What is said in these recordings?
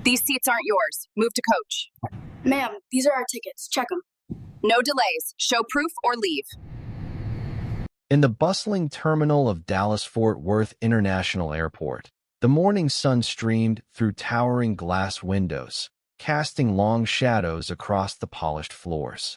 These seats aren't yours. Move to coach. Ma'am, these are our tickets. Check them. No delays. Show proof or leave. In the bustling terminal of Dallas-Fort Worth International Airport, the morning sun streamed through towering glass windows, casting long shadows across the polished floors.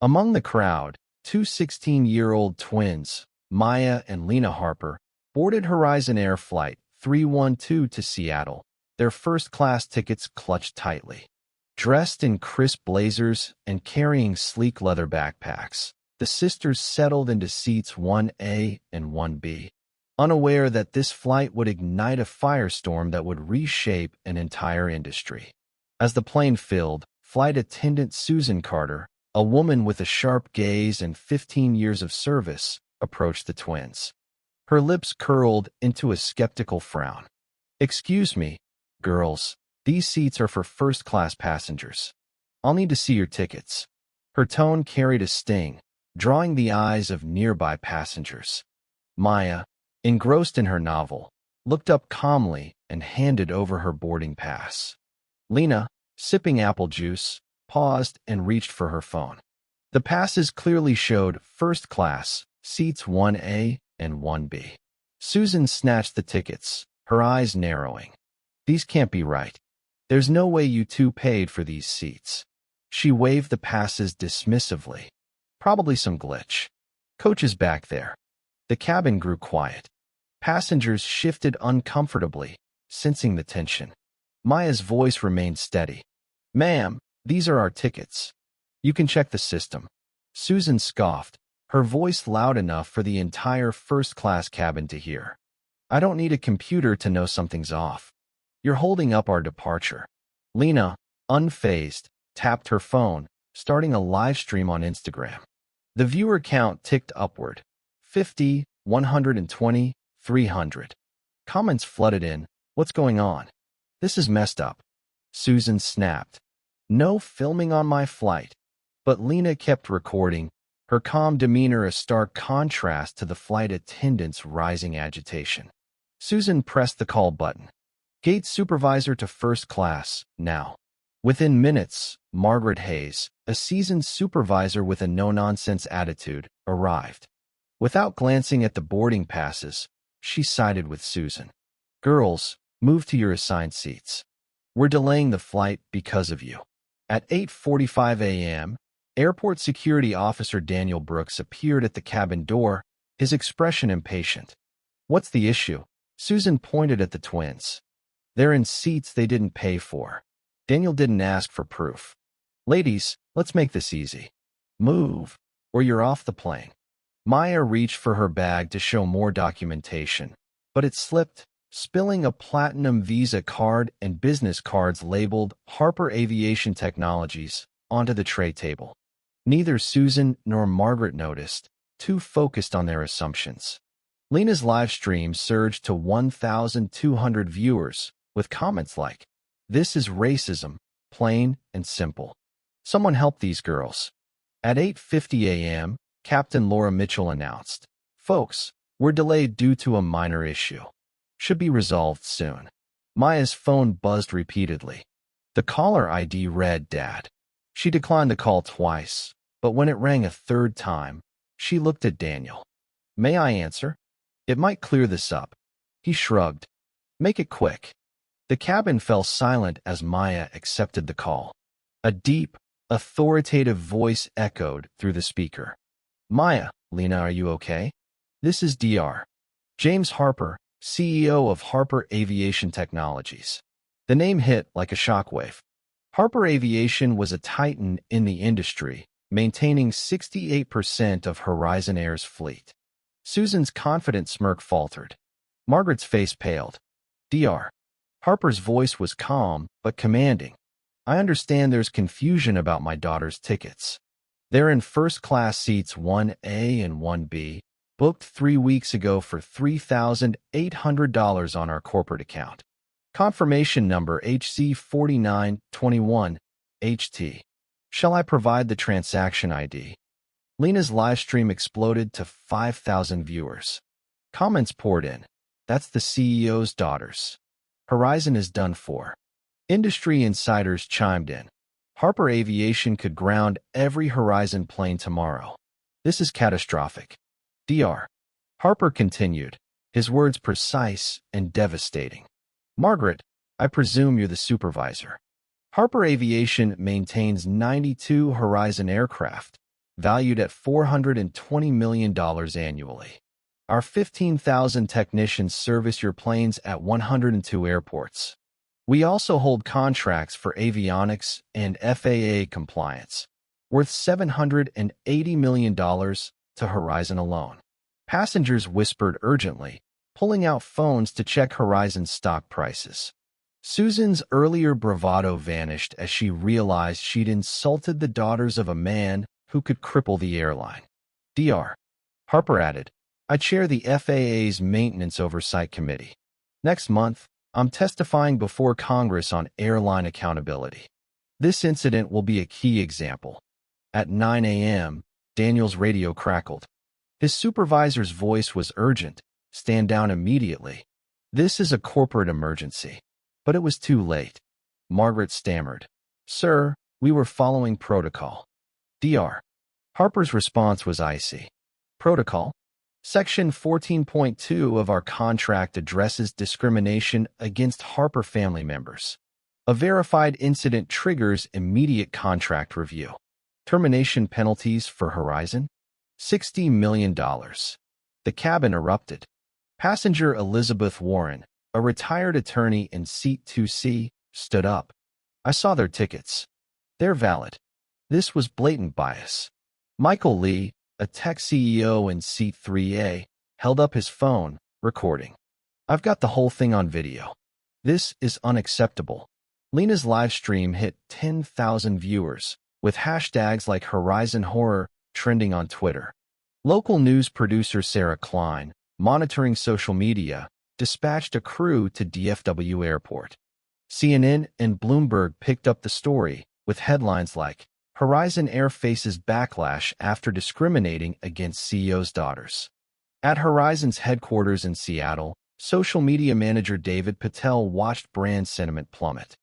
Among the crowd, two 16-year-old twins, Maya and Lena Harper, boarded Horizon Air Flight 312 to Seattle, their first-class tickets clutched tightly. Dressed in crisp blazers and carrying sleek leather backpacks, the sisters settled into seats 1A and 1B, unaware that this flight would ignite a firestorm that would reshape an entire industry. As the plane filled, flight attendant Susan Carter, a woman with a sharp gaze and 15 years of service, approached the twins. Her lips curled into a skeptical frown. "Excuse me, girls, these seats are for first-class passengers. I'll need to see your tickets." Her tone carried a sting, drawing the eyes of nearby passengers. Maya, engrossed in her novel, looked up calmly and handed over her boarding pass. Lena, sipping apple juice, paused and reached for her phone. The passes clearly showed first class, seats 1A and 1B. Susan snatched the tickets, her eyes narrowing. "These can't be right. There's no way you two paid for these seats." She waved the passes dismissively. "Probably some glitch. Coach is back there." The cabin grew quiet. Passengers shifted uncomfortably, sensing the tension. Maya's voice remained steady. "Ma'am, these are our tickets. You can check the system." Susan scoffed, her voice loud enough for the entire first-class cabin to hear. "I don't need a computer to know something's off. You're holding up our departure." Lena, unfazed, tapped her phone, starting a live stream on Instagram. The viewer count ticked upward. 50, 120, 300. Comments flooded in. "What's going on? This is messed up." Susan snapped. "No filming on my flight." But Lena kept recording, her calm demeanor a stark contrast to the flight attendant's rising agitation. Susan pressed the call button. "Gate supervisor to first class, now." Within minutes, Margaret Hayes, a seasoned supervisor with a no-nonsense attitude, arrived. Without glancing at the boarding passes, she sided with Susan. "Girls, move to your assigned seats. We're delaying the flight because of you." At 8:45 a.m., Airport Security Officer Daniel Brooks appeared at the cabin door, his expression impatient. "What's the issue?" Susan pointed at the twins. "They're in seats they didn't pay for." Daniel didn't ask for proof. "Ladies, let's make this easy. Move, or you're off the plane." Maya reached for her bag to show more documentation, but it slipped, spilling a platinum Visa card and business cards labeled Harper Aviation Technologies onto the tray table. Neither Susan nor Margaret noticed, too focused on their assumptions. Lena's live stream surged to 1,200 viewers, with comments like, "This is racism, plain and simple. Someone help these girls." At 8:50 a.m., Captain Laura Mitchell announced, "Folks, we're delayed due to a minor issue. Should be resolved soon." Maya's phone buzzed repeatedly. The caller ID read Dad. She declined the call twice, but when it rang a third time, she looked at Daniel. "May I answer? It might clear this up." He shrugged. "Make it quick." The cabin fell silent as Maya accepted the call. A deep, authoritative voice echoed through the speaker. "Maya, Lena, are you okay? This is Dr. James Harper, CEO of Harper Aviation Technologies." The name hit like a shockwave. Harper Aviation was a titan in the industry, maintaining 68% of Horizon Air's fleet. Susan's confident smirk faltered. Margaret's face paled. "Dr. Harper's voice was calm but commanding. "I understand there's confusion about my daughter's tickets. They're in first-class seats 1A and 1B, booked 3 weeks ago for $3,800 on our corporate account. Confirmation number HC4921, HT. Shall I provide the transaction ID?" Lena's live stream exploded to 5,000 viewers. Comments poured in. "That's the CEO's daughters. Horizon is done for." Industry insiders chimed in. Harper Aviation could ground every Horizon plane tomorrow. This is catastrophic. Dr. Harper continued, his words precise and devastating. Margaret, I presume you're the supervisor. Harper Aviation maintains 92 Horizon aircraft, valued at $420 million annually. Our 15,000 technicians service your planes at 102 airports. We also hold contracts for avionics and FAA compliance, worth $780 million to Horizon alone. Passengers whispered urgently, pulling out phones to check Horizon's stock prices. Susan's earlier bravado vanished as she realized she'd insulted the daughters of a man who could cripple the airline. Dr. Harper added, I chair the FAA's Maintenance Oversight Committee. Next month, I'm testifying before Congress on airline accountability. This incident will be a key example. At 9 a.m., Daniel's radio crackled. His supervisor's voice was urgent. Stand down immediately. This is a corporate emergency. But it was too late. Margaret stammered. Sir, we were following protocol. Dr. Harper's response was icy. Protocol? Section 14.2 of our contract addresses discrimination against Harper family members. A verified incident triggers immediate contract review. Termination penalties for Horizon? $60 million. The cabin erupted. Passenger Elizabeth Warren, a retired attorney in Seat 2C, stood up. I saw their tickets. They're valid. This was blatant bias. Michael Lee, a tech CEO in Seat 3A, held up his phone, recording. I've got the whole thing on video. This is unacceptable. Lena's live stream hit 10,000 viewers, with hashtags like Horizon Horror trending on Twitter. Local news producer Sarah Klein, monitoring social media, dispatched a crew to DFW Airport. CNN and Bloomberg picked up the story, with headlines like, Horizon Air faces backlash after discriminating against CEO's daughters. At Horizon's headquarters in Seattle, social media manager David Patel watched brand sentiment plummet.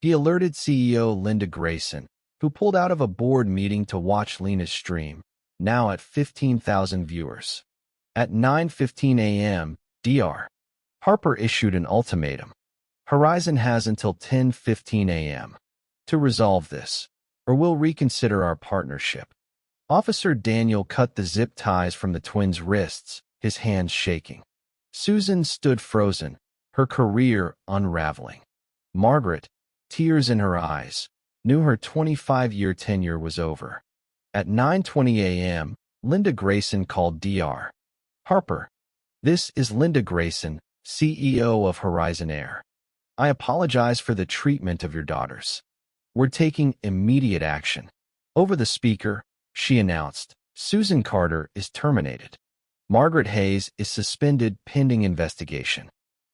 He alerted CEO Linda Grayson, who pulled out of a board meeting to watch Lena's stream, now at 15,000 viewers. At 9:15 a.m., Dr. Harper issued an ultimatum. Horizon has until 10:15 a.m. to resolve this, or we'll reconsider our partnership. Officer Daniel cut the zip ties from the twins' wrists, his hands shaking. Susan stood frozen, her career unraveling. Margaret, tears in her eyes, knew her 25-year tenure was over. At 9:20 a.m., Linda Grayson called Dr. Harper. This is Linda Grayson, CEO of Horizon Air. I apologize for the treatment of your daughters. We're taking immediate action. Over the speaker, she announced, Susan Carter is terminated. Margaret Hayes is suspended pending investigation.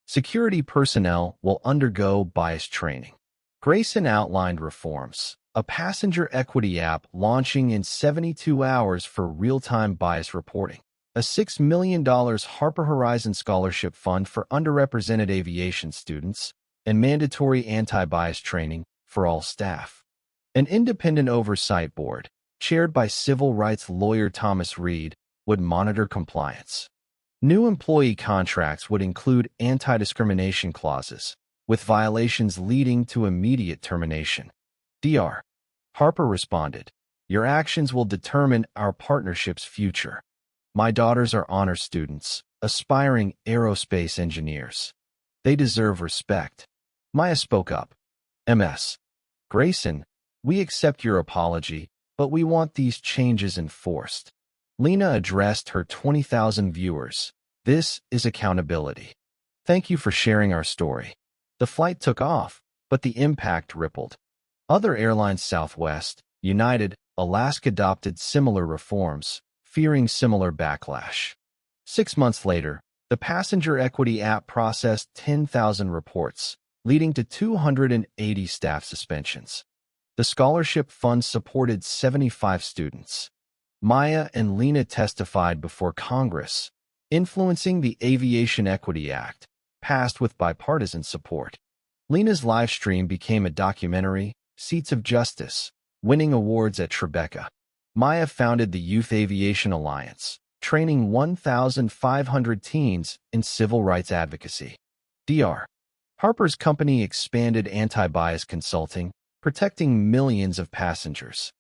Security personnel will undergo bias training. Grayson outlined reforms, a passenger equity app launching in 72 hours for real-time bias reporting, a $6 million Harper Horizon Scholarship Fund for underrepresented aviation students, and mandatory anti-bias training for all staff. An independent oversight board, chaired by civil rights lawyer Thomas Reed, would monitor compliance. New employee contracts would include anti-discrimination clauses, with violations leading to immediate termination. Dr. Harper responded, Your actions will determine our partnership's future. My daughters are honor students, aspiring aerospace engineers. They deserve respect. Maya spoke up. Ms. Grayson, we accept your apology, but we want these changes enforced. Lena addressed her 20,000 viewers. This is accountability. Thank you for sharing our story. The flight took off, but the impact rippled. Other airlines, Southwest, United, Alaska, adopted similar reforms, fearing similar backlash. 6 months later, the passenger equity app processed 10,000 reports, leading to 280 staff suspensions. The scholarship fund supported 75 students. Maya and Lena testified before Congress, influencing the Aviation Equity Act, passed with bipartisan support. Lena's live stream became a documentary, Seats of Justice, winning awards at Tribeca. Maya founded the Youth Aviation Alliance, training 1,500 teens in civil rights advocacy. Dr. Harper's company expanded anti-bias consulting, protecting millions of passengers.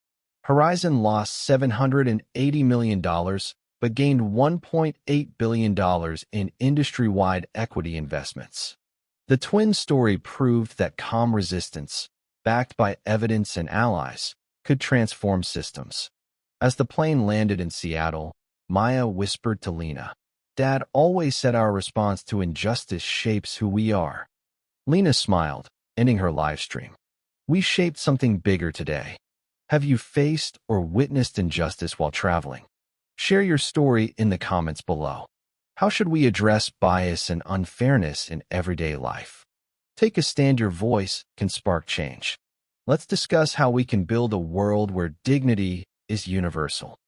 Horizon lost $780 million, but gained $1.8 billion in industry-wide equity investments. The twin story proved that calm resistance, backed by evidence and allies, could transform systems. As the plane landed in Seattle, Maya whispered to Lena, "Dad always said our response to injustice shapes who we are." Lena smiled, ending her live stream. "We shaped something bigger today." Have you faced or witnessed injustice while traveling? Share your story in the comments below. How should we address bias and unfairness in everyday life? Take a stand. Your voice can spark change. Let's discuss how we can build a world where dignity is universal.